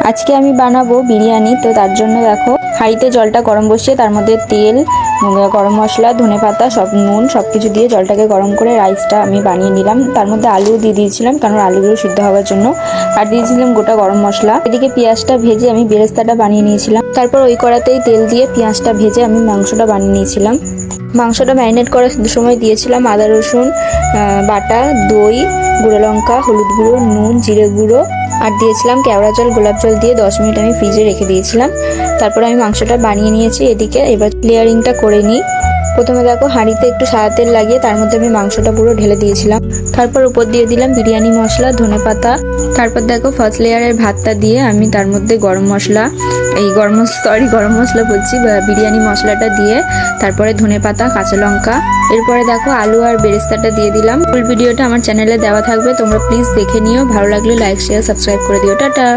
আজকে আমি বানাবো বিরিয়ানি, তো তার জন্য দেখো হাঁড়িতে জলটা গরম বসিয়ে তার মধ্যে তেল, গরম মশলা, ধনেপাতা, সব নুন সব কিছু দিয়ে জলটাকে গরম করে রাইসটা আমি বানিয়ে নিলাম। তার মধ্যে আলু দিয়ে দিয়েছিলাম কারণ আলুগুলো সিদ্ধ হওয়ার জন্য, আর দিয়েছিলাম গোটা গরম মশলা। এদিকে পেঁয়াজটা ভেজে আমি বেরেস্তাটা বানিয়ে নিয়েছিলাম। তারপর ওই কড়াতেই তেল দিয়ে পেঁয়াজটা ভেজে আমি মাংসটা বানিয়ে নিয়েছিলাম। মাংসটা ম্যারিনেট করার সময় দিয়েছিলাম আদা রসুন বাটা, দই, গুঁড়ো লঙ্কা, হলুদ গুঁড়ো, নুন, জিরে গুঁড়ো, আর দিয়েছিলাম কেওড়া জল, গোলাপ জল দিয়ে 10 মিনিট আমি ফ্রিজে রেখে দিয়েছিলাম। তারপর আমি মাংসটা বানিয়ে নিয়েছি। এদিকে এবার লেয়ারিংটা করে নিই। প্রথমে দেখো হাঁড়িতে একটু সাদা তেল লাগিয়ে তার মধ্যে আমি মাংসটা পুরো ঢেলে দিয়েছিলাম। তারপর উপর দিয়ে দিলাম বিরিয়ানি মশলা, ধনেপাতা। তারপর দেখো ফার্স্ট লেয়ারের ভাতটা দিয়ে আমি তার মধ্যে গরম মশলা বলছি, বিরিয়ানি মশলাটা দিয়ে তারপরে ধনেপাতা, কাঁচা লঙ্কা, এরপরে দেখো আলু আর বেরেস্তাটা দিয়ে দিলাম। ফুল ভিডিওটা আমার চ্যানেলে দেওয়া থাকবে, তোমরা প্লিজ দেখে নিও। ভালো লাগলে লাইক, শেয়ার, সাবস্ক্রাইব করে দিও। টাটা।